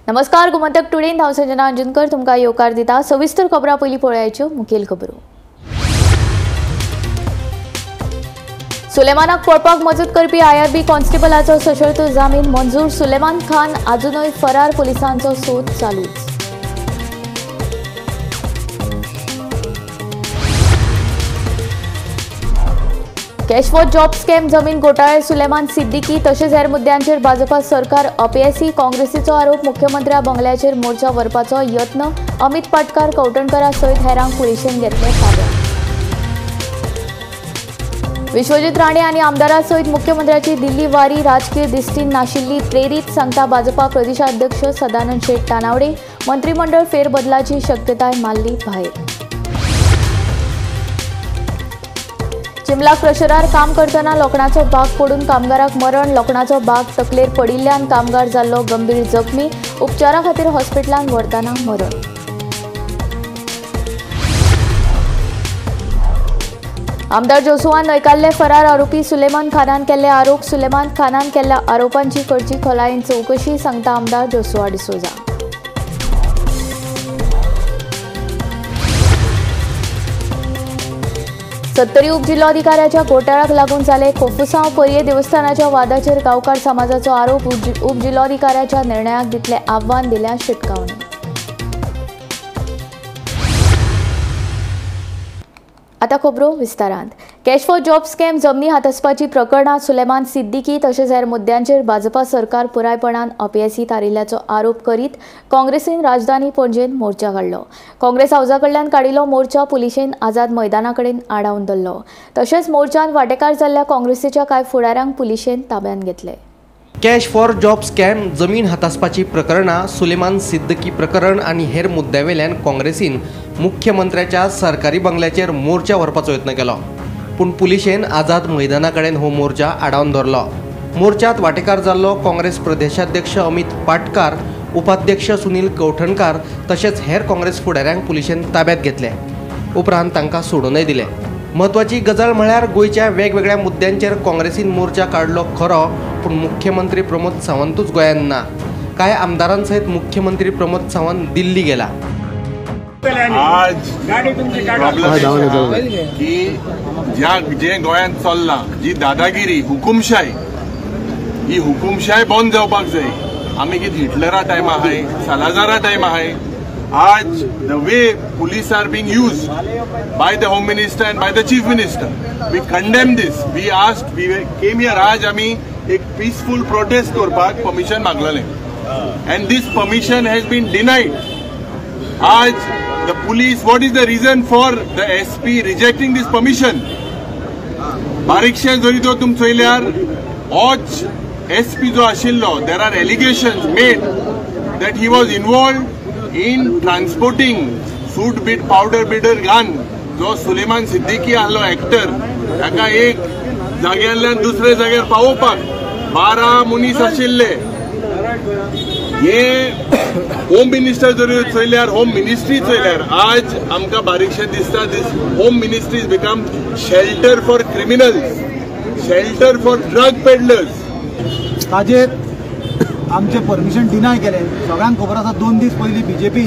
नमस्कार, गोमंतक टुडेन हांव संजना अंजुनकर तुमकां येवकार दिता। सविस्तर खबरां पयलीं पळोवयाच्यो मुखेल खबरो। सुलेमानाक पळपाक मजत करपी IRB कॉन्स्टेबलाचो सशर्त जामीन मंजूर। सुलेमान खान अजूनय फरार, पुलिसांचो सोद चालूच। कॅश फॉर जॉब स्कॅम जमीन घोटाळे सुलेमान सिद्दीकी तशेंच हेर मुद्द्यांचेर भाजपा सरकार अपयशी। काँग्रेसीचो आरोप मुख्यमंत्र्या बंगल्याचेर मोर्चा व्हरपाचो यत्न। अमित पाटकार कवठणकरा सयत हेरांक पुलिशेन घेतले ताब्यात। विश्वजीत राणे आनी आमदारां सयत मुख्यमंत्र्याची दिल्ली वारी राजकीय दिश्टीन नाशिल्ली प्रेरीत, सांगता भाजपा प्रदेशाध्यक्ष सदानंद शेट तानावडे। मंत्रिमंडळ फेरबदलाची शक्यताय मारली भायर। चिमला क्रशरार काम करतना लोखणाचो भाग पडून कामगाराक मरण। लोखणाचो भाग तकलेर पडिल्ल्यान कामगार जाल्लो गंभीर जखमी। उपचारा खातीर हॉस्पिटलांत व्हरतना मरण। आमदार जोसुआन न्हयकारले फरार आरोपी सुलेमान खानान केल्ले आरोप। सुलेमान खानान केल्ल्या आरोपांची करची खोलायेन चवकशी, सांगता आमदार जोसुआ डिसोजा। सत्तरी उपजिल्लोधिकाऱ्याच्या घोटाळ्याक लागून जाले कोफुसांव। पर्ये देवस्थानाच्या वादाचेर गांवकार समाजाचो आरोप। उपजिल्लोधिकाऱ्याच्या निर्णयाक दितले आव्हान, दिल्या शिटकावणी। आता खबरो विस्तारांत। कॅश फॉर जॉब स्कॅम जमनी हातसपाची प्रकरणां सुलेमान सिद्दीकी तशेंच हेर मुद्द्यांचेर भाजपा सरकार पुरायपणान अपयशी थारिल्ल्याचो आरोप करीत काँग्रेसीन राजधानी पणजेन मोर्चा काडलो। काँग्रेस हावजा कडल्यान काडिल्लो मोर्चा पुलिशेन आझाद मैदाना कडेन आडावन धरलो। तशेंच मोर्चांत वांटेकार जाल्ल्या काँग्रेसीच्या कांय फुडाऱ्यांक पुलिशेन ताब्यात घेतले। कॅश फॉर जॉब स्कॅम जमीन हातासपाची प्रकरणां सुलेमान सिद्दीकी प्रकरण आनी हेर मुद्द्यावेल्यान काँग्रेसीन मुख्यमंत्र्याच्या सरकारी बंगल्याचेर मोर्चा व्हरपाचो यत्न केलो, पूण पुलिशेन आझाद मैदाना कडेन हो मोर्चा आडावन धरलो। मोर्चात वांटेकार जाल्लो काँग्रेस प्रदेशाध्यक्ष अमित पाटकार, उपाध्यक्ष सुनील कवठणकार तशेंच हेर काँग्रेस फुडाऱ्यांक पुलिशेन ताब्यात घेतले। उपरांत तांकां सोडूनय दिले। महत्वाची गजाल म्हळ्यार गोंयच्या वेगवेगळ्या मुद्द्यांचेर काँग्रेसीन मोर्चा काडलो खरो, पूण मुख्यमंत्री प्रमोद सावंतूच गोंयांत ना। कांय आमदारांसयत मुख्यमंत्री प्रमोद सावंत दिल्ली गेला। आज की जे गोंयांत चल्ला जी दादागिरी हुकुमशाही, ही हुकुमशाही बंद जावपाक जाय। आमी कितें हिटलरा टायमा आहाय, सालाजारा टायमा आहाय। आज the way police are being used by the Home Minister and by the Chief Minister, we condemn this. We came here आज आमी एक peaceful protest करपाक permission मागलेले, and this permission has been denied. आज the police, what is the reason for the SP rejecting this permission? बारीकशें जरी तो तुम चोयल्यार होच SP जो आशिल्लो, there are allegations made that he was involved in transporting suit beat powder bidder gun जो सुलेमान सिद्दीकी आसलो actor, ताका एक जाग्यारल्यान दुसरे जाग्यार पावोवपाक 12 मनीस आशिल्ले। हे होम मिनिस्टर जरी चयल्यार, होम मिनिस्ट्री चयल्यार आज आमकां बारीकशें दिसता this home ministry is become shelter for criminals, shelter for drug peddlers. ताजेर आमचे परमिशन डिनाय केले। सगळ्यांक खबर आसा 2 दीस पयलीं BJP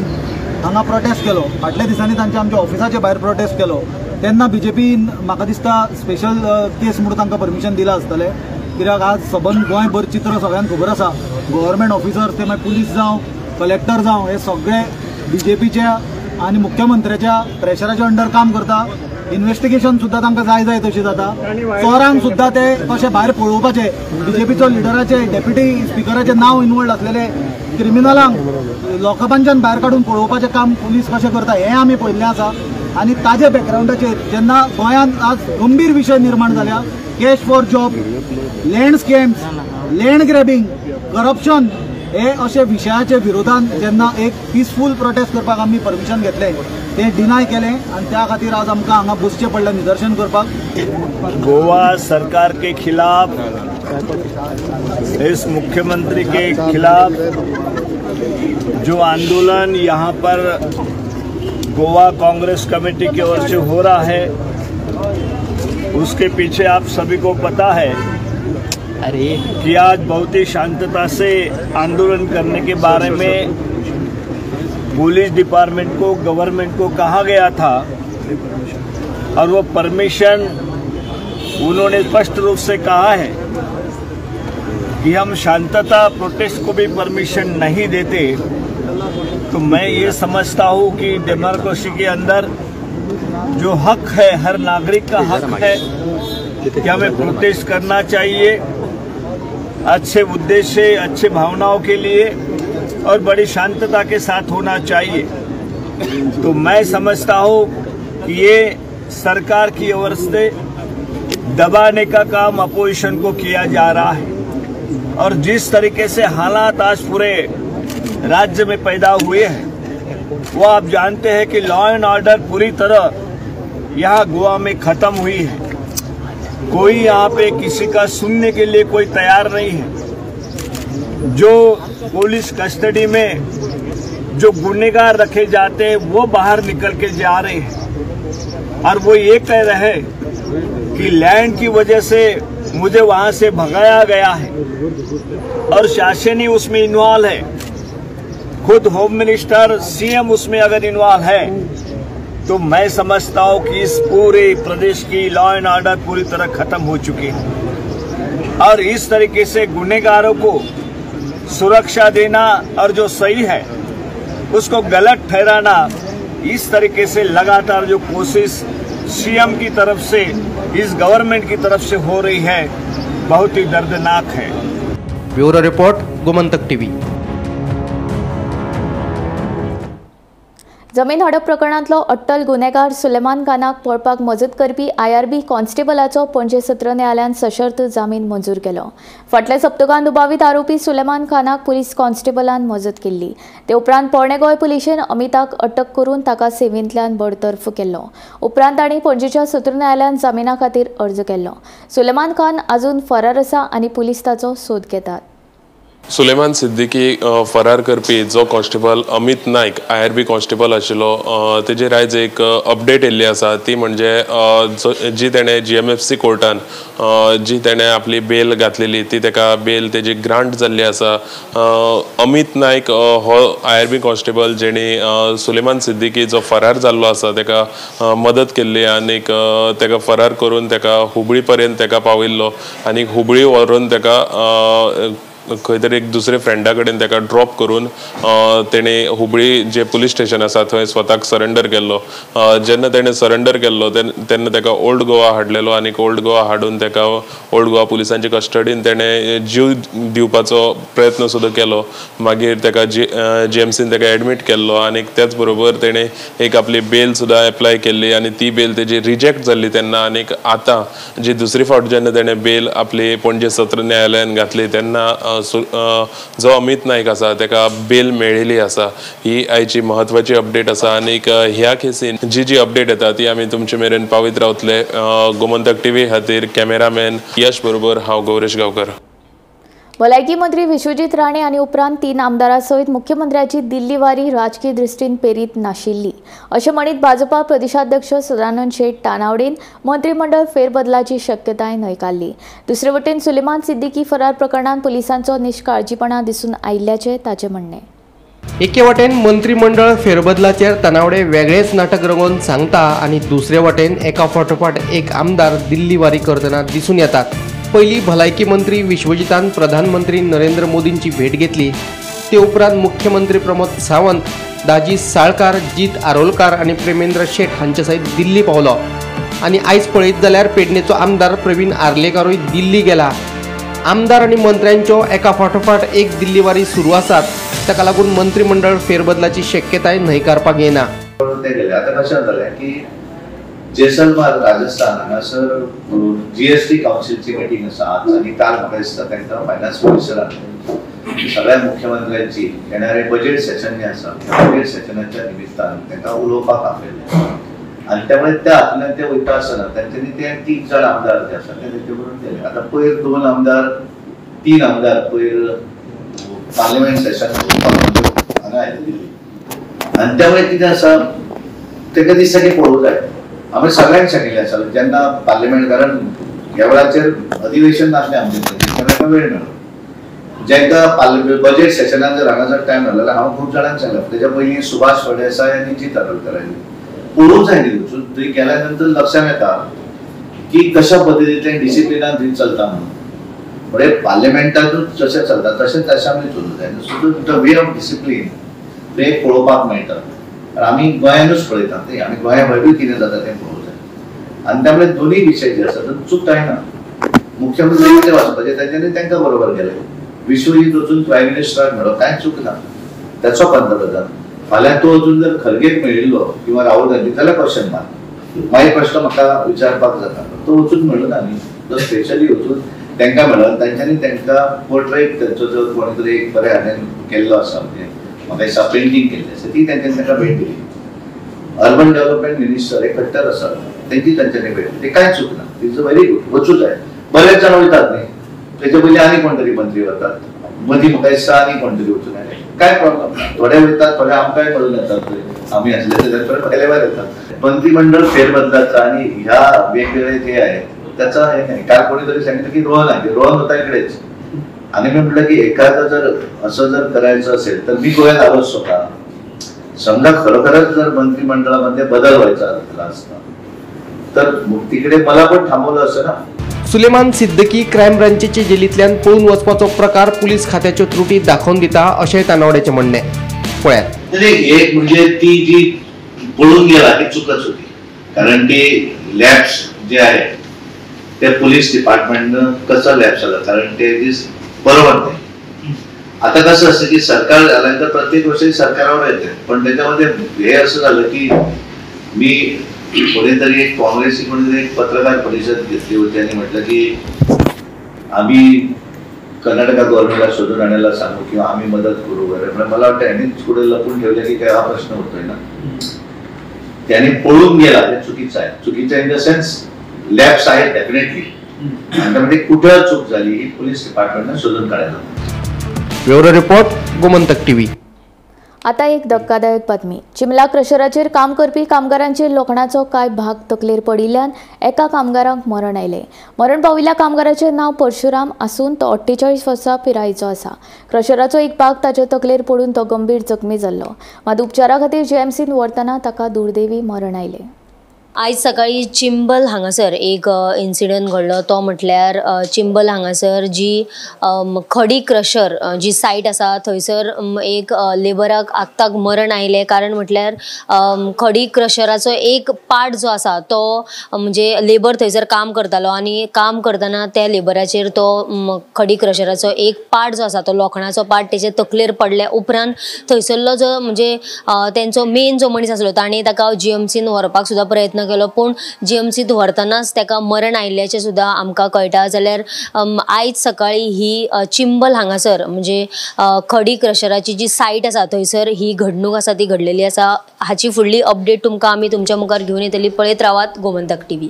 हांगा प्रोटेस्ट केलो। फाटल्या दिसांनी तांचे आमच्या ऑफिसाच्या भायर प्रोटेस्ट केलो। तेन्ना BJPन म्हाका दिसता स्पेशल केस म्हणून तांकां परमिशन दिलां आसतलें, कित्याक आज सबंद गोंयभर चित्र सगळ्यांक खबर आसा। गव्हर्मेंट ऑफिसर ते मागीर पुलीस जावं कलेक्टर जावं हे सगळे BJPच्या आनी मुख्यमंत्र्याच्या प्रेशराच्या अंडर काम करता। इन्व्हेस्टिगेशन सुद्दां तांकां जाय तशी जाता। चोरांक सुद्दां ते कशे भायर पळोवपाचे, BJPचो लिडराचे डेप्युटी स्पिकराचें नांव इन्वॉल्ड आसलेले क्रिमिनलांक लोकांच्यान भायर काडून पळोवपाचें काम पुलीस कशें करता हें आमी पळयल्लें आसा। आनी ताजे बॅकग्रावंडाचेर जेन्ना गोंयांत आज गंभीर विशय निर्माण जाल्या, cash for job, land scams, land grabbing, corruption हे अशे विशयाच्या विरोधान जेन्ना एक पीसफूल प्रोटेस्ट करपाक आमी परमिशन घेतले, ते डिनाय केले आनी त्या खातीर आज आमकां हांगा बसचें पडलें निदर्शन करपाक। गोवा सरकार के खिलाफ, इस मुख्यमंत्री के खिलाफ जो आंदोलन यहाँ पर गोवा कांग्रेस कमेटी की ओर से हो रहा है, उसके पीछे आप सभी को पता है कि आज बहुत ही शांतता से आंदोलन करने के बारे में पुलिस डिपार्टमेंट को, गवर्नमेंट को कहा गया था और वो परमिशन उन्होंने स्पष्ट रूप से कहा है कि हम शांतता प्रोटेस्ट को भी परमिशन नहीं देते। तो मैं ये समझता हूँ कि डेमोक्रेसी के अंदर जो हक है, हर नागरिक का हक है कि हमें प्रोटेस्ट करना चाहिए अच्छे उद्देश्य, अच्छे भावनाओं के लिए और बड़ी शांतता के साथ होना चाहिए। तो मैं समझता हूँ कि ये सरकार की ओर से दबाने का काम अपोजिशन को किया जा रहा है और जिस तरीके से हालात आज पूरे राज्य में पैदा हुए हैं वो आप जानते हैं कि लॉ एंड ऑर्डर पूरी तरह यहाँ गोवा में खत्म हुई है। कोई यहाँ पे किसी का सुनने के लिए कोई तैयार नहीं है। जो पुलिस कस्टडी में जो गुनहगार रखे जाते हैं वो बाहर निकल के जा रहे हैं और वो ये कह रहे हैं कि लैंड की वजह से मुझे वहां से भगाया गया है और शासन ही उसमें इन्वॉल्व है। खुद होम मिनिस्टर, सीएम उसमें अगर इन्वॉल्व है तो मैं समझता हूं कि इस पूरे प्रदेश की लॉ एंड ऑर्डर पूरी तरह खत्म हो चुकी है और इस तरीके से गुनहगारों को सुरक्षा देना और जो सही है उसको गलत ठहराना, इस तरीके से लगातार जो कोशिश सीएम की तरफ से, इस गवर्नमेंट की तरफ से हो रही है, बहुत ही दर्दनाक है। Bureau report, Gomantak TV. जमीन हडप प्रकरणांतलो अट्टल गुन्हेगार सुलेमान खानाक पळपाक मजत करपी IRB कॉन्स्टेबलाचो पणजे सत्र न्यायालयान सशर्त जामीन मंजूर केलो। फाटल्या सप्तकांत दुबावित आरोपी सुलेमान खानाक पुलीस कॉन्स्टेबलान मजत केल्ली। ते उपरांत पोरणे गोंय पुलिशेन अमिताक अटक करून ताका सेवेंतल्यान बडतर्फ केल्लो। उपरांत तांणी पणजेच्या सत्र न्यायालयान जामिना खातीर अर्ज केल्लो। सुलेमान खान अजून फरार आसा आनी पुलीस ताचो सोद घेतात। सुलेमान सिद्दीकी फरार करपी जो constable Amit Naik IRB constable आशिल्लो तेजेर आयज एक अपडेट येल्ली आसा। ती म्हणजे जी तेणे GMFC कोर्टान जी तेणे आपली बेल घातलेली ती तेका बेल तेजी ग्रांट जाल्ली आसा। अमित नाईक हो IRB कॉन्स्टेबल जेणी सुलेमान सिद्दीकी जो फरार जाल्लो आसा तेका मदत केल्ली आनीक तेका फरार करून तेका हुबळी पर्यंत तेका पावयल्लो आनी हुबळी व्हरून तेका खंय तरी एक दुसरे फ्रेंडा कडेन तेका ड्रॉप करून तेणे हुबळी जे पुलीस स्टेशन आसा थंय स्वताक सरेंडर केल्लो। जेन्ना तेणे सरेंडर केल्लो तेन्ना तेका ओल्ड गोवा हाडलेलो आनी ओल्ड गोवा हाडून तेका ओल्ड गोवा पुलिसांचे कस्टडीन तेणे जीव दिवपाचो प्रयत्न सुद्दां केलो। मागीर तेका GMCन तेका एडमीट केल्लो आनी त्याच बरोबर तेणे एक आपली बेल सुद्दां एप्लाय केल्ली आनी ती बेल तेजी रिजेक्ट जाल्ली तेन्ना आनीक आतां जी दुसरी फावट जेन्ना तेणे बेल आपली पणजे सत्र न्यायालयान घातली तेन्ना जो अमित नाईक आसा तेका बेल मेळिल्ली आसा। ही आयची महत्वाची अपडेट आसा आनीक ह्या केसीन जी अपडेट येता ती आमी तुमचे मेरेन पावीत रावतले। गोमंतक टीव्ही खातीर कॅमेरामॅन यश बरोबर हांव गौरेश गांवकर। भलायकी मंत्री विश्वजीत राणे आनी उपरांत 3 आमदारां सयत मुख्यमंत्र्याची दिल्ली वारी राजकीय दृश्टीन पेरीत नाशिल्ली अशें म्हणीत भाजपा प्रदेशाध्यक्ष सदानंद शेट तानावडेन मंत्रिमंडळ फेरबदलाची शक्यताय न्हयकारली। दुसरे वटेन सुलेमान सिद्दीकी फरार प्रकरणात पुलिसांचो निश्काळजीपणा दिसून आयिल्ल्याचें ताचें म्हणणें। एके वटेन मंत्रिमंडळ फेरबदलाचेर तानावडे वेगळेच नाटक रंगोवन सांगता आनी दुसरे वटेन एका फाटोफाट एक आमदार दिल्ली वारी करतना दिसून येतात। पहिली भलायकी मंत्री विश्वजितान प्रधानमंत्री नरेंद्र मोदींची भेट घेतली। ते उपरांत मुख्यमंत्री प्रमोद सावंत, दाजी साळकार, जीत आरोलकार आणि प्रेमेंद्र शेठ हांचे सयत दिल्ली पावलो आणि आयज पळयत जाल्यार पेडणेचो आमदार प्रवीण आर्लेकारूय दिल्ली गेला। आमदार आणि मंत्र्यांच्यो एका फाटोफाट एक दिल्ली वारी सुरू आसात, ताका लागून मंत्रिमंडळ फेरबदलाची शक्यताय न्हयकारपाक येना। आता कशें जालें की जैसलमेर राजस्थान हांगासर GST काउन्सिलची मिटींग आसा आज आनी काल म्हाका दिसता तांकां फायनान्स मिनिस्टरान सगळ्या मुख्यमंत्र्यांची येणारे बजेट सेशन जे आसा बजेट सेशनाच्या निमित्तान तांकां उलोवपाक आपयलें आनी त्यामुळे त्या हातूंतल्यान ते वयता आसतना तांच्यांनी ते 3 जाण आमदार जे आसा ते तेचे करून गेले। आतां पयर 2 आमदार 3 आमदार पयर पार्लिमेंट सेशन हांगा आयिल्ले आनी त्यामुळे कितें आसा ताका दिसता की पळोवंक जाय। आमी सगळ्यांक सांगिल्लें आसा जेन्ना पार्लिमेंट कारण ह्या वेळाचेर अधिवेशन नासलें आमचें ताका वेळ मेळ्ळो जेंका बजेट सेशनाक जर हांगासर टायम मेळ्ळो जाल्यार हांव खूब जाणांक सांगलें तेच्या पयलीं सुभाष फळदेसाय आनी जीत आडवळकर आयली पळोवंक जाय न्ही वचून थंय गेल्या नंतर लक्षांत येता की कशा पद्दतींतल्यान डिसिप्लिनान थंय चलता म्हणून म्हणजे पार्लिमेंटांतूच जशें चलता तशेंच असेंब्लीत चलूंक जाय so the way of discipline ते पळोवपाक मेळटा आमी गोंयानूच पळयता ते आमी गोंया भायर कितें जाता तें पळोवंक जाय आनी त्यामुळे दोनूय विशय जे आसा चूक जायना मुख्यमंत्री वाचपाचें तेंच्यांनी तांकां बरोबर केलें विश्वजीत वचून प्रायम मिनिस्टराक मेळ्ळो कांयच चूक ना ताचो पंतप्रधान फाल्यां तो वचून जर खरगेक मेळिल्लो किंवा राहुल गांधी जाल्यार क्वेश्चन मार्क मागीर प्रश्न म्हाका विचारपाक जाता तो वचून मेळ्ळो ना न्ही तो स्पेशली वचून तांकां मेळ्ळो तांच्यांनी तांकां पोर्ट्रेट तांचो जो कोणी तरी एक बरे हातीन केल्लो आसा म्हणजे म्हाका दिसता पेंटींग केल्ली आसा ती तांच्यांनी तांकां भेट दिली अर्बन डेव्हलपमेंट मिनिस्टर एक खट्टर आसा तेंची तांच्यांनी भेट दिली कांय चूक ना इट्स व्हेरी गुड वचूं जाय बरेच जाण वयतात न्ही तेचे पयलीं आनी कोण तरी मंत्री वतात मदीं म्हाका दिसता आनी कोण तरी वचून आयले काय प्रॉब्लेम ना थोडे वयतात थोडे आमकांय मेळून येतात थंय आमी आसले ते परत केलेवार येतात मंत्रिमंडळ फेरबदलाचा आणि ह्या वेगवेगळे जे आहेत त्याचा हे नाही काल कोणीतरी सांगितलं की रोहन आहे रोहन होता इकडेच आणि मी म्हटलं की एखादं जर असं जर करायचं असेल तर मी गोव्यात आलोच स्वतः समजा खरोखरच जर मंत्रिमंडळामध्ये बदल व्हायचा असता तर तिकडे मला पण थांबवलं असं ना सुलेमान सिद्दकी क्रायम ब्रांचेचे जेलींतल्यान पळून वचपाचो प्रकार पुलीस खात्याच्यो त्रुटी दाखोवन दिता अशें तानावड्याचें म्हणणें पळयात एक म्हणजे ती जी पळून गेला ती चुकच होती कारण ते लॅब्स जे आहेत ते पोलीस डिपार्टमेंटनं कसं लॅब्स आलं कारण ते बरोबर नाही आता कसं असतं की सरकार झाल्यानंतर प्रत्येक गोष्टी सरकारवर येते पण त्याच्यामध्ये हे असं झालं की मी कोणीतरी एक काँग्रेसी कोणीतरी एक पत्रकार परिषद घेतली होती आणि म्हटलं की आम्ही कर्नाटका गव्हर्नमेंटला शोधून आणायला सांगू किंवा आम्ही मदत करू वगैरे मला वाटतं यांनीच पुढे लपून ठेवले की काय हा प्रश्न होतोय ना त्याने पळून गेला ते चुकीचं आहे चुकीचं इन द सेन्स लॅब्स आहेत डेफिनेटली आणि त्यामध्ये कुठं चूक झाली ही पोलीस डिपार्टमेंटनं शोधून काढायला ब्युरो रिपोर्ट गोमंतक टीव्ही आता एक धक्कादायक बातमी चिमला क्रशराचेर काम करपी कामगारांचेर लोखंडाचो काय भाग तकलेर पडिल्ल्यान एका कामगाराक मरण आयलें मरण पाविल्ल्या कामगाराचें नांव परशुराम आसून तो 48 वर्सां पिरायेचो आसा क्रशराचो एक भाग ताचे तकलेर पडून तो गंभीर जखमी जाल्लो मात उपचारा खातीर जीएमसीन व्हरतना ताका दुर्दैवी मरण आयलें आज सकाळी चिंबल हांगासर एक इन्सिडंट घडलो तो म्हटल्यार चिंबल हांगासर जी खडी क्रशर जी सायट आसा थंयसर एक लेबराक आत्ताक मरण आयलें कारण म्हटल्यार खडी क्रशराचो एक पार्ट जो आसा तो म्हणजे लेबर थंयसर काम करतालो आनी काम करतना त्या लेबराचेर तो खडी क्रशराचो एक पार्ट जो आसा तो लोखणाचो पार्ट तेजे तकलेर पडल्या उपरांत थंयसरलो जो म्हणजे तेंचो मेन जो मनीस आसलो ताणें ताका जीएमसीन व्हरपाक सुद्दां प्रयत्न केलो पूण जीएमसीत व्हरतनाच ताका मरण आयिल्ल्याचें सुद्दां आमकां कळटा जाल्यार आयज सकाळी ही चिंबल हांगासर म्हणजे खडी क्रशराची जी सायट आसा थंयसर ही घडणूक आसा ती घडलेली आसा हाची फुडली अपडेट तुमकां आमी तुमच्या मुखार घेवन येतली पळयत रावात गोमंतक टीव्ही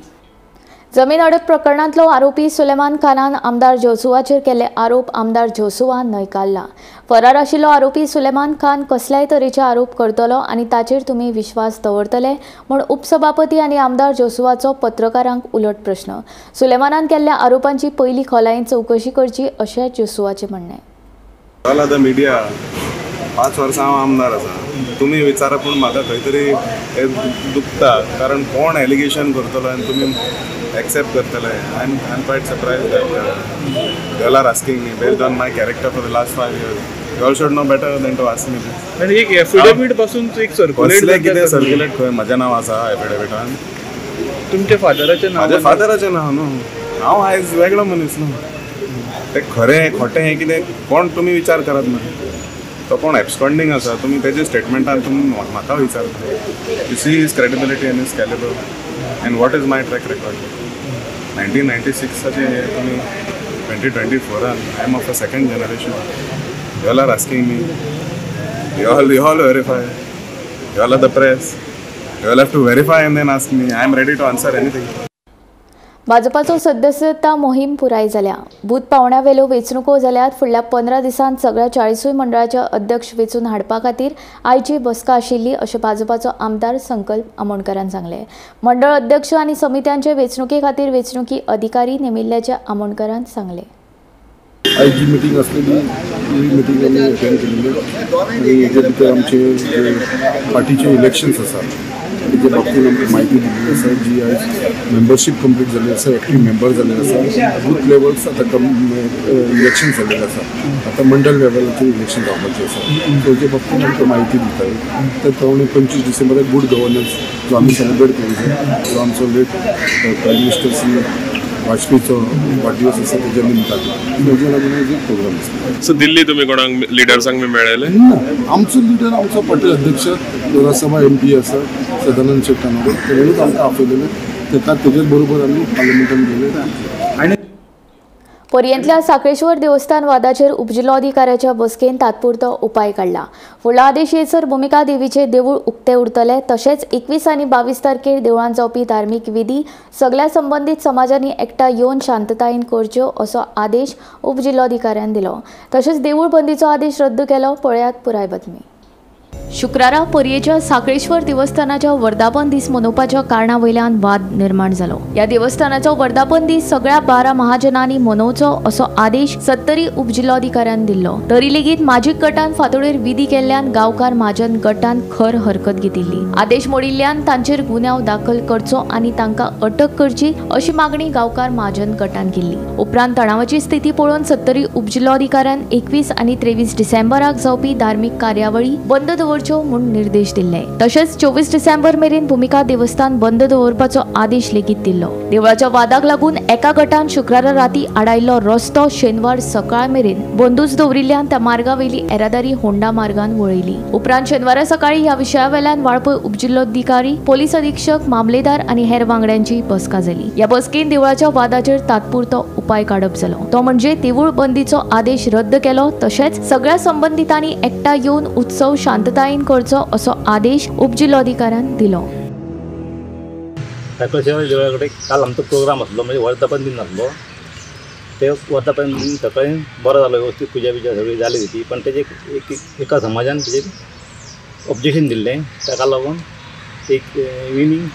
जमीन अडप प्रकरणांतलो आरोपी सुलेमान खानान आमदार जोसुवाचेर केले आरोप आमदार जोसुवा न्हयकारला फरार आशिल्लो आरोपी सुलेमान खान कसल्याय तरेचे आरोप करतलो आनी ताचेर तुमी विश्वास दवरतले म्हूण उपसभापती आनी आमदार जोसुवाचो पत्रकारांक उलट प्रश्न सुलेमानान केल्ल्या आरोपांची पयली खोलायेन चवकशी करची अशें जोसुवाचें म्हणणें मिडिया 5 वर्सां हांव आमदार आसा तुमी विचारा पूण म्हाका खंय तरी हे दुखता कारण कोण एलिगेशन करतलो आनी तुमी एक्सेप्ट करतले I am quite surprised that you are asking me based on my character for the last 5 years you all should know better than to ask me this आनी एक एफिडेविट पासून एक सर्क्युलेट कितें circulate खंय म्हजें नांव आसा एफिडेविटान तुमच्या फादराचें नांव म्हाज्या फादराचें नांव न्हू हांव आयज वेगळो मनीस न्हू तें खरें खोटें हें कितें कोण तुमी विचार करात न्हू तो कोण एब्सकॉन्डिंग आसा तुमी तेजे स्टेटमेंटान तुमी म्हाका विचारता you see his credibility and his calibre and what is my track record 1996 तुमी 2024 I am of a second generation you all are asking me you all verify you all are the press you all have to verify and then ask me I am ready to answer anything भाजपाचो सदस्यता मोहीम पुराय जाल्या. Booth पावण्यावेल्यो वेंचणुको जाल्यात. फुडल्या 15 दिसांत सगळ्या 40 मंडळाचे अध्यक्ष वेंचून हाडपा खातीर आयची बसका आशिल्ली अशें भाजपाचो आमदार संकल्प आमोणकरान सांगलें. मंडळ अध्यक्ष आनी समित्यांचे वेंचणुके खातीर वेंचणुकी अधिकारी नेमिल्ल्याचें आमोणकरान सांगलें. आज जी मिटींग आसलेली ही मिटींग आमी अटेंड केल्ली आनी हेजे भितर आमचे पार्टीचे इलेक्शन्स आसा तेजे बाबतींत आमकां म्हायती दिल्ली आसा जी आज मेंबरशीप कंप्लीट जाल्ली आसा, एक्टिव्ह मेंबर जाल्ले आसा, बूथ लेवल्स आतां इलेक्शन जाल्लेलें आसा, आतां मंडल लेवलाचेर इलेक्शन जावपाचें आसा. तेजे बाबतींत आमकां म्हायती दिताय. त्या प्रमाणे 25 डिसेंबराक गुड गव्हर्नन्स जो आमी सेलिब्रेट करूंक जो आमचो लेट प्रायम मिनिस्टर श्री वाजपेयीचो वाडदिवस आसा तेज्या निमतान तेज्या लागून एक प्रोग्राम आसा. सो दिल्ली तुमी कोणाक लिडर्सांक बी मेळयले? आमचो लिडर आमचो पार्टी अध्यक्ष लोकसभा MP आसा सदानंद शेट कानडे तेणेंच आमकां आपयलेलें. तेजे बरोबर आमी पार्लमेंटान गेले. पर्यंतल्या साखळेश्वर देवस्थान वादाचेर उपजिल्लोधिकाऱ्याच्या बसकेन तात्पुरतो उपाय काडला. फुडलो आदेश येयसर भुमिका देवीचे देवूळ उक्ते उरतले. तशेंच 21 आनी 22 तारखेर देवळांत जावपी धार्मीक विधी सगळ्या संबंधीत समाजांनी एकठांय येवन शांततायेन करच्यो असो आदेश उपजिल्लोधिकाऱ्यान दिलो. तशेंच देवूळ बंदीचो आदेश रद्द केलो. पळयात पुराय बातमी. शुक्रारा पर्येच्या साखळेश्वर देवस्थानाच्या वर्धापन दीस मनोवपाच्या कारणां वयल्यान वाद निर्माण जालो. ह्या देवस्थानाचो वर्धापन दीस सगळ्या 12 महाजनांनी मनोवचो असो आदेश 70 उपजिल्लोधिकाऱ्यान दिल्लो. तरी लेगीत माजीक गटान फातोडेर विधी केल्ल्यान गांवकार महाजन गटान खर हरकत घेतिल्ली. आदेश मोडिल्ल्यान तांचेर गुन्यांव दाखल करचो आनी तांकां अटक करची अशी मागणी गांवकार महाजन गटान केल्ली. उपरांत तणावाची स्थिती पळोवन 70 उपजिल्लोधिकाऱ्यान 21 आनी 23 डिसेंबराक जावपी धार्मीक कार्यावळी बंद दवरच्यो म्हूण निर्देश दिल्ले. तशेंच 24 डिसेंबर मेरेन भूमिका देवस्थान बंद दवरपाचो आदेश लेगीत दिल्लो. देवळाच्या वादाक लागून एका गटान शुक्रारा राती आडायल्लो रस्तो शेनवार सकाळ मेरेन बंदूच दवरिल्ल्यान त्या मार्गावेली येरादारी होंडा मार्गान वळयली. उपरांत शेनवारा सकाळी ह्या विशयावेल्यान वाळपय उपजिल्लोधिकारी, पोलीस अधीक्षक, मामलेदार आनी हेर वांगड्यांची बसका जाली. ह्या बसकेन देवळाच्या वादाचेर तात्पुरतो उपाय काडप जालो. तो म्हणजे देवूळ बंदीचो आदेश रद्द केलो. तशेंच सगळ्या संबंधितांनी एकठांय येवन उत्सव शांततायेन करचो असो आदेश उपजिल्लोधिकाऱ्यान दिलो. साखळेश्वर देवळा कडेन काल आमचो प्रोग्राम आसलो, म्हणजे वर्धापन दिन आसलो. ते वर्धापन दिन सकाळी बरो जालो, व्यवस्थीत पुजा बिजा सगळी जाली होती. पण तेजे एका समाजान तेजेर ऑब्जेक्शन दिल्लें. ताका लागून एक इव्हिनिंग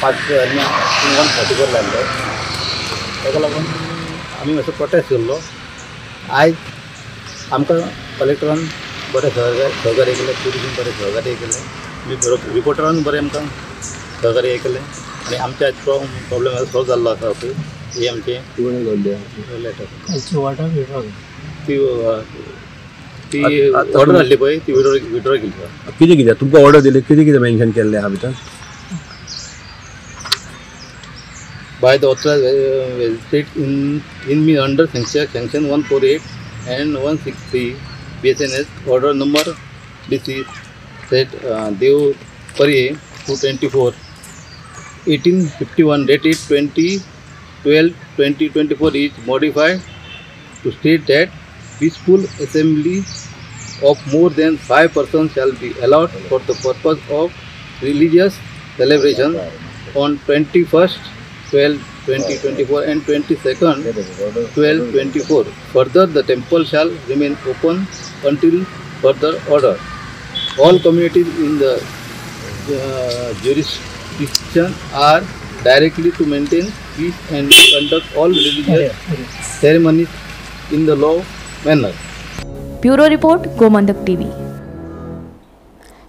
1:30 लागलो. ताका लागून आमी मातसो प्रोटेस्ट केल्लो. आयज आमकां कलेक्टरान बरें सहकार्य केलें, पुलिसान बरें सहकार्य केलें, रिपोर्टरान बरें आमकां सहकार्य केलें आनी आमचे आयज प्रॉब्लेम सॉल्व जाल्लो आसा. ही आमचे ती ऑर्डर हाडली पळय ती विड्रॉ केली. कितें तुमकां ऑर्डर दिली, कितें मेन्शन केल्लें आहा भितर? by the authorized state in me under sanction 148 and 163 BSNS order number DC set Dev Parye 224 1851 dated 20/12/2024 is modified to state that peaceful assembly of more than 5 persons shall be allowed for the purpose of religious celebration on 21st 12/2024 and 22nd 12/24. Further, the temple shall remain open until further order. All communities in the jurisdiction are directly to maintain peace and conduct all religious ceremonies in the law manner. Bureau Report, Gomantak TV.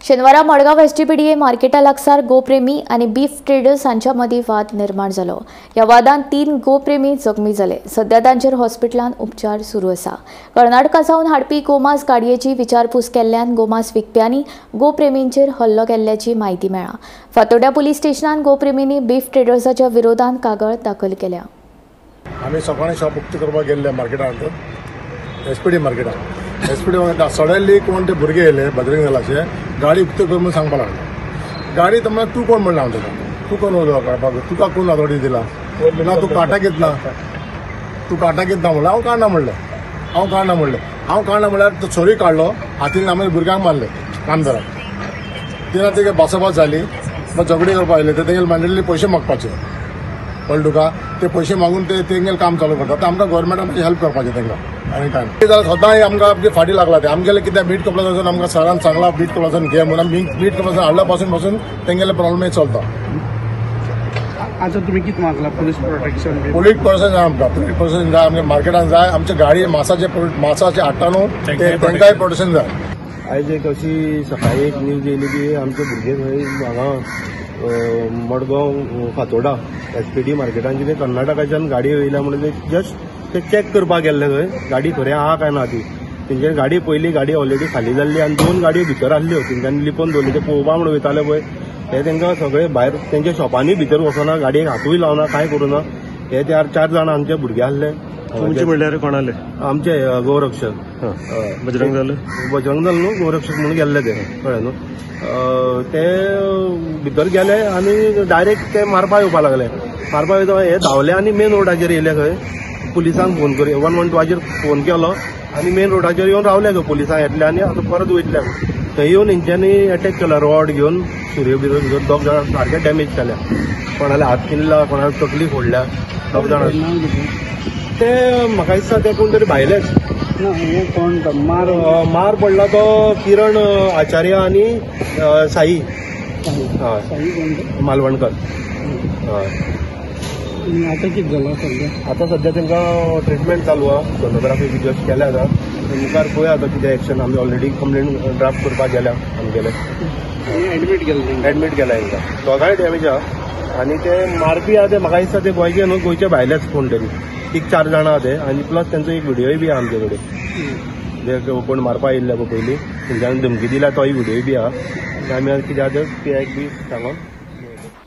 शेनवारा Madgaon STPDA Marketa लागसार गोप्रेमी आनी beef traders हांच्या मदीं वाद निर्माण जालो. ह्या वादांत 3 गोप्रेमी जखमी जाले. सध्या तांचेर हॉस्पिटलांत उपचार सुरू आसा. कर्नाटका सावन हाडपी गोमांस गाडयेची विचारपूस केल्ल्यान गोमांस विकप्यांनी गोप्रेमींचेर हल्लो केल्ल्याची म्हायती मेळ्ळा. फातोड्या पुलीस स्टेशनान गोप्रेमींनी बीफ ट्रेडर्साच्या विरोधांत कागाळ दाखल केल्या. आमी सकाळीं शॉप उक्ती करपाक गेल्ले मार्केटांत, SPD मार्केटांत. SPD सडनली कोण ते भुरगे येयले बजरंग दलाचे, गाडी उक्ती कर म्हणून सांगपाक लागलो. गाडी तर तूं कोण म्हणलें हांव ताका, तूं कोण काडपाक, तुका कोण अथॉरिटी दिला ना, तूं काटा घेत ना, तूं काटा घेत ना म्हणलें. हांव काडना म्हणलें, हांव काडना म्हणल्यार तो चोरी काडलो, हातीन आमी भुरग्यांक मारले कामदाराक. तिना तेगे भासाभास जाली, मागीर झगडी करपाक आयले, ते तेगेले मॅन्डेटली पयशे मागपाचे. कळ्ळें तुका ते पयशे मागून ते तेंगेले काम चालू करतात ते आमकां गव्हर्मेंटान मातशें हेल्प करपाचें तांकां एनी टायम ते जाल्यार सदांय आमकां आमचे फाटी लागला ते आमगेले कितें बीट कॉर्पोरेशन आमकां सरान सांगला बीट कॉर्पोरेशन घे म्हणून बीट कॉर्पोरेशन हाडल्या पासून तेंगेले प्रॉब्लेम चलता. आता तुम्ही किती मागला पोलीस प्रोटेक्शन पोलीस प्रोटेक्शन जाय आमकां पोलीस प्रोटेक्शन जाय आमच्या मार्केटान जाय आमच्या गाडी मासाचे हाडटा न्हू तेंकांय प्रोटेक्शन जाय. आयज एक अशी सकाळी एक न्यूज येयली की आमचे भुरगे थंय हांगा मडगांव फातोडा SPD मार्केटान कितें कर्नाटकाच्यान गाडी येयल्या म्हणून ते जस्ट ते चॅक करपाक गेल्ले थंय गाडी खरें आहा काय ना ती तेंचे गाडी पयली गाडी ऑलरेडी खाली जाल्ली आनी 2 गाडयो भितर आसल्यो तेंच्यांनी लिपोवन दवरली ते पळोवपा म्हणून वयताले पळय ते तांकां सगळे भायर तेंच्या शॉपांनी भितर वचना गाडयेक हातूय लावना कांय करूना हे 4 जाण आमचे भुरगे आसले. तुमचे म्हणल्यार कोणाले आमचे गोरक्षक बजरंग दल न्हू गोरक्षक म्हणून गेल्ले ते कळ्ळें न्हू ते भितर गेले आनी डायरेक्ट ते मारपा येवपा लागले मारपा येता हे धांवले आनी मेन रोडाचेर येयले खंय पुलिसांक फोन करी 112 फोन केलो आनी मेन रोडाचेर येवन रावले खंय पुलिसांक येतले आनी आतां परत वयतले थंय येवन हेंच्यांनी अटॅक केला रॉड घेवन सुर्यो बिरो घेवन 2 जाणां सारके डॅमेज केल्या कोणाले हात किल्ला कोणाले तकली फोडल्या 2 जाणां ते म्हाका दिसता ते कोण तरी भायलेच कोण मार पडला तो किरण आचार्य आनी साई मालवणकर. आता कितें जालां सध्या आतां सध्या तांकां ट्रिटमेंट चालू आहा सोनोग्राफी बी जस्ट केल्या आतां मुखार पळया आतां कितें एक्शन आमी ऑलरेडी कंप्लेंट ड्राफ्ट करपाक गेल्या आमगेले एडमीट केला तांकां दोगांय डॅमेज आहा आनी ते मारपी आहा ते म्हाका दिसता ते गोंयचे न्हू गोंयचे भायलेच कोण तरी 4 जाणां आहा ते आनी प्लस तांचो एक व्हिडियोय बी आहा आमचे कडेन जे कोण मारपा येयल्ले पळय पयलीं तेंच्यांनी धमकी दिल्या तोय व्हिडियोय बी आहा आमी कितें आहा ते एक बी सांगून.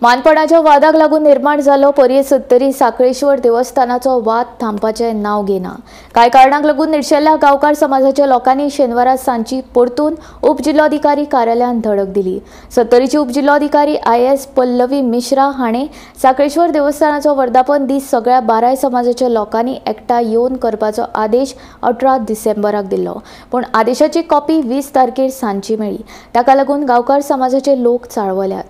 मानपणाच्या वादाक लागून निर्माण जालो पर्ये 70 साखळेश्वर देवस्थानाचो वाद थांबपाचें नांव घेना. कांय कारणांक लागून निडशेल्ल्या गांवकार समाजाच्या लोकांनी शेनवारा सांची परतून उपजिल्लोधिकारी कार्यालयात धडक दिली. सत्तरीची उपजिल्लोधिकारी IS पल्लवी मिश्रा हाणें साखळेश्वर देवस्थानाचो वर्धापन दीस सगळ्या 12 समाजाच्या लोकांनी एकठांय येवन करपाचो आदेश 18 डिसेंबराक दिल्लो पूण आदेशाची कॉपी 20 तारखेर सांची मेळ्ळी. ताका लागून गांवकार समाजाचे लोक चाळवल्यात.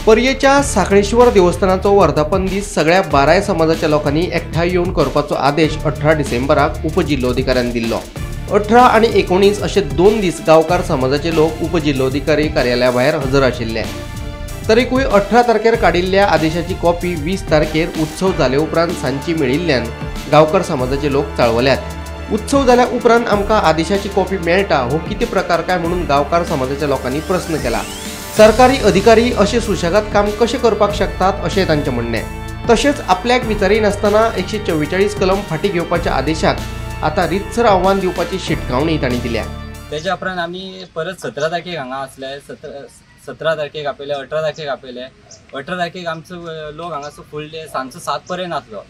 पर्येच्या साखळेश्वर देवस्थानाचो वर्धापन दीस सगळ्या 12 समाजाच्या लोकांनी एकठांय येवन करपाचो आदेश 18 डिसेंबराक उपजिल्लोधिकाऱ्यान दिल्लो. 18 आनी 19 अशे 2 दीस गांवकार समाजाचे लोक उपजिल्लोधिकारी कार्यालया भायर हजर आशिल्ले. तरीकूय 18 तारखेर काडिल्ल्या आदेशाची कॉपी 20 तारखेर उत्सव जाले उपरांत सांची मेळिल्ल्यान गांवकार समाजाचे लोक चाळवल्यात. उत्सव जाल्या उपरांत आमकां आदेशाची कॉपी मेळटा हो कितें प्रकार काय म्हणून गांवकार समाजाच्या लोकांनी प्रश्न केला. सरकारी अधिकारी अशें सुशेगाद काम कशें करपाक शकतात अशें तांचें म्हणणें. तशेंच आपल्याक विचारिनासतना 144 कलम फाटीं घेवपाच्या आदेशाक आतां रितसर आव्हान दिवपाची शिटकावणी तांणी दिल्या. तेच्या उपरांत आमी परत 17 तारखेक हांगा आसले 17 तारखेक आपयले 18 तारखेक आपयले 18 तारखेक आमचो लोक हांगासर फूल डे सांजचो 7 पर्यंत आसलो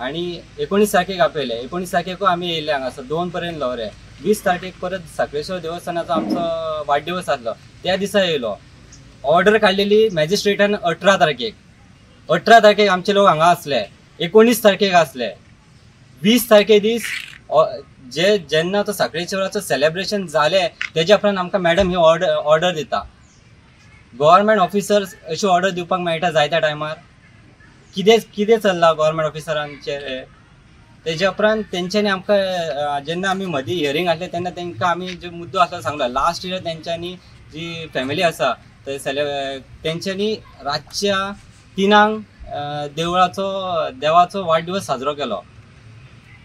आनी 19 तारखेक आपयले 19 तारखेकूय आमी येयले हांगासर 2 पर्यंत लवरे 20 तारखेक परत साखळेश्वर देवस्थानाचो आमचो वाडदिवस आसलो त्या दिसा येयलो. ऑर्डर काडलेली मॅजिस्ट्रेटान 18 तारखेक आमचे लोक हांगा आसले 19 तारखेक आसले 20 तारखे दीस जेन्ना तो साखळेश्वराचो सेलेब्रेशन जालें तेज्या उपरांत आमकां मॅडम ही ऑर्डर दिता. गव्हर्मेंट ऑफिसर्स अशी ऑर्डर दिवपाक मेळटा जाय त्या टायमार कितें चल्लां गव्हर्मेंट ऑफिसरांचेर. तेज्या उपरांत तेंच्यांनी आमकां जेन्ना आमी मदीं हियरींग आसलें तेन्ना तेंकां आमी जो मुद्दो आसलो सांगलो लास्ट इयर तेंच्यांनी जी फॅमिली आसा तेंच्यांनी रातच्या 3 देवाचो वाडदिवस साजरो केलो.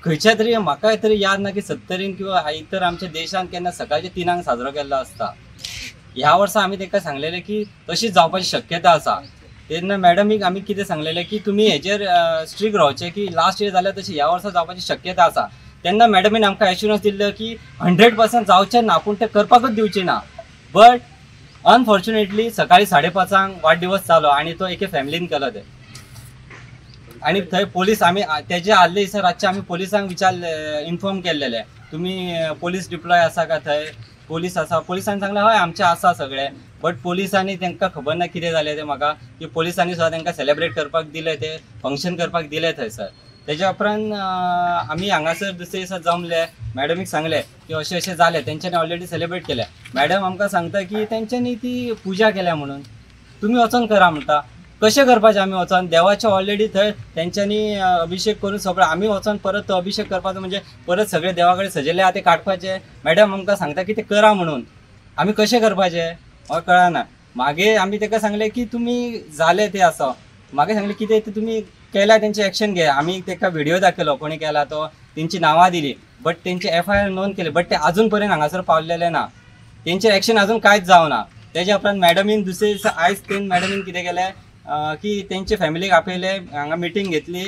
खंयच्या तरी म्हाका तरी याद ना की 70 किंवा इतर आमच्या देशान केन्ना सकाळच्या 3 साजरो केल्लो आसता. ह्या वर्सा आमी तांकां सांगलेलें की तशीच जावपाची शक्यता आसा. तेन्ना मॅडमीक आमी कितें सांगलेलें की तुमी हेजेर स्ट्रिक्ट रावचे की लास्ट इयर जाल्यार तशी ह्या वर्सा जावपाची शक्यता आसा. तेन्ना मॅडमीन आमकां एश्युरन्स दिल्लो की 100% जावचें ना पूण ते करपाकूच दिवचें ना. बट अनफॉर्च्युनेटली सकाळी 5:30 वाडदिवस जालो आनी तो एके फॅमिलीन केलो ते आनी थंय पोलीस आमी तेजे आदले दिसा रातचे आमी पोलिसांक इन्फॉर्म केल्लेले तुमी पोलीस डिप्लॉय आसा काय थंय पोलीस आसा. पोलिसांनी सांगलें हय आमचे आसा सगळे. बट पोलिसांनी तांकां खबर ना कितें जालें तें म्हाका की पोलिसांनी सुद्दां तांकां सेलेब्रेट करपाक दिलें ते फंक्शन करपाक दिलें थंयसर. तेज्या उपरांत आमी हांगासर दुसरे दिसा जमले मॅडमीक सांगलें की अशें जालें तेंच्यांनी ऑलरेडी सेलेब्रेट केलें. मॅडम आमकां सांगता की तेंच्यांनी ती पुजा केल्या म्हणून तुमी वचून करा म्हणटा. कशें करपाचें आमी वचोन देवाचे ऑलरेडी थंय तेंच्यांनी अभिषेक करून सगळो आमी वचोन परत तो अभिषेक करपाचो म्हणजे परत सगळे देवा कडेन सजयले आहा ते काडपाचे मॅडम आमकां सांगता की ते करा म्हणून आमी कशें करपाचें म्हाका कळना मागे आमी ताका सांगले की तुमी जाले ते आसा मागे सांगले कितें ते तुमी केल्या तेंची एक्शन घे आमी ताका व्हिडिओ दाखयलो कोणी केला तो तेंची नांवां दिली बट तेंचे FIR नोंद केली बट ते अजून पर्यंत हांगासर पावलेले ना तेंचेर एक्शन अजून कांयच जावना तेज्या उपरांत मॅडमीन दुसरे दिसा आयज तेन मॅडमीन कितें केलें की तेंचे फॅमिलीक आपयले हांगा मिटींग घेतली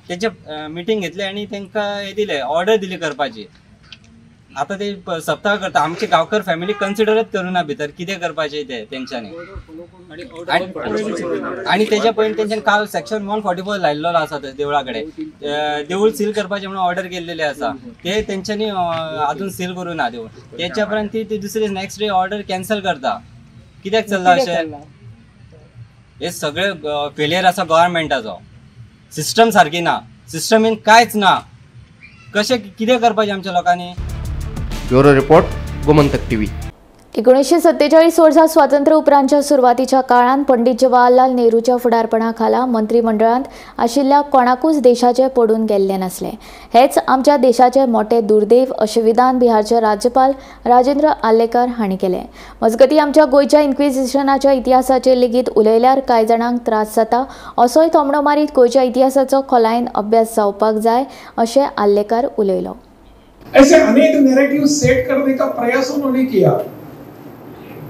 तेंचे मिटींग घेतली आनी तांकां हे दिले ऑर्डर दिली करपाची आता ते सप्ताह करता आमचे गांवकर फॅमिली कन्सिडरच करूना भितर कितें करपाचें ते तेंच्यांनी आनी तेज्या पयलीं तेंच्यानी काल सेक्शन 144 लायिल्लो आसा देवळा कडेन देवूळ सील करपाचें म्हणून ऑर्डर केल्लेले आसा ते तेंच्यांनी अजून सील करूना देवूळ तेच्या उपरांत ती दुसरे नेक्स्ट डे ऑर्डर कॅन्सल करता कित्याक चल्ला अशें हे सगळे फेलियर आसा गव्हर्मेंटाचो सिस्टम सारकी ना सिस्टमीन कांयच ना कशें कितें करपाचें आमच्या लोकांनी ब्युरो रिपोर्ट गोमंतक TV 1947 वर्सा स्वातंत्र्य उपरांतच्या सुरवातीच्या काळात पंडित जवाहरलाल नेहरूच्या फुडारपणाखाला मंत्रिमंडळात आशिल्ल्या कोणाकूच देशाचे पडून गेल्ले नसले हेच आमच्या देशाचे मोठे दुर्दैव अशें विधान बिहारचे राज्यपाल राजेंद्र आलेकर हांणी केले मजगती आमच्या गोयच्या इन्क्विजिशनाच्या इतिहासाचेर लेगीत उलयल्यार कांय जाणांक त्रास जाता असोय तोमडो मारीत गोयच्या इतिहासाचो खोलायेन अभ्यास जावपाक जाय अशें आलेकर उलयलो। ऐसे अनेक नैरेटिव सेट करने का प्रयास उन्होंने किया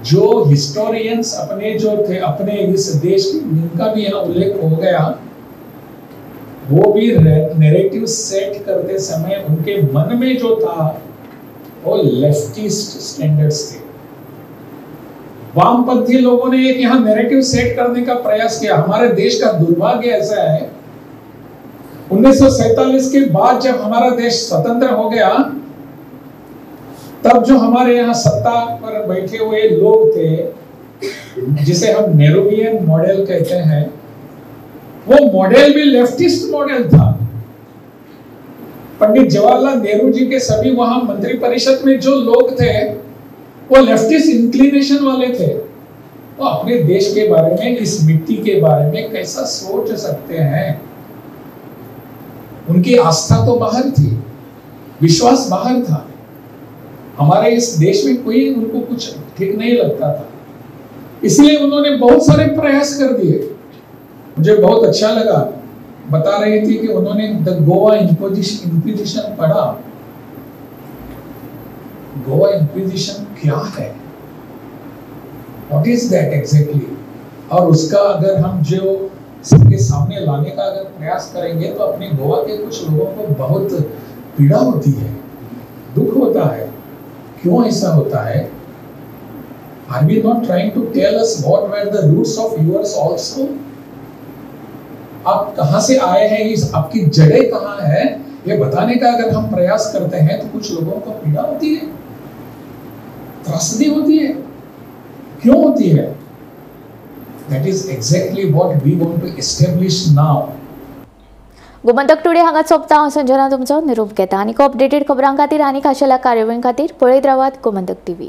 जो हिस्टोरियंस अपने जो थे अपने इस देश जिनका भी यहाँ उल्लेख हो गया वो भी नैरेटिव सेट करते समय उनके मन में जो था वो लेफ्टिस्ट स्टैंडर्ड्स थे। वामपंथी लोगों ने एक यहाँ नैरेटिव सेट करने का प्रयास किया। हमारे देश का दुर्भाग्य ऐसा है 1947 के बाद जब हमारा देश स्वतंत्र हो गया तब जो हमारे यहाँ सत्ता पर बैठे हुए लोग थे जिसे हम नेहरूवियन मॉडल कहते हैं वो मॉडल भी लेफ्टिस्ट मॉडल था। पंडित जवाहरलाल नेहरू जी के सभी वहां मंत्री परिषद में जो लोग थे वो लेफ्टिस्ट इंक्लिनेशन वाले थे। वो अपने देश के बारे में इस मिट्टी के बारे में कैसा सोच सकते हैं। उनकी आस्था तो बाहर थी विश्वास बाहर था। हमारे इस देश में कोई उनको कुछ ठीक नहीं लगता था इसलिए उन्होंने बहुत सारे प्रयास कर दिए। मुझे बहुत अच्छा लगा बता रही थी कि उन्होंने द गोवा इंक्विजिशन पढ़ा। गोवा इंक्विजिशन क्या है व्हाट इज दैट एग्जैक्टली और उसका अगर हम जो सबके सामने लाने का अगर प्रयास करेंगे तो अपने गोवा के कुछ लोगों को बहुत पीड़ा होती है दुख होता है। क्यों ऐसा होता है? Are we not trying to tell us what were the roots of yours also? आप कहां से आए हैं इस आपकी जड़ें कहां है ये बताने का अगर हम प्रयास करते हैं तो कुछ लोगों को पीड़ा होती है त्रासदी होती है क्यों होती है? That is exactly what we want to establish now. Gomantak today हांगा सोंपता हांव संजना तुमचो निरोप घेता आनी अपडेटेड खबरां खातीर आनी खाशेल्या कार्यावळीं खातीर पळयत रावात गोमंतक TV।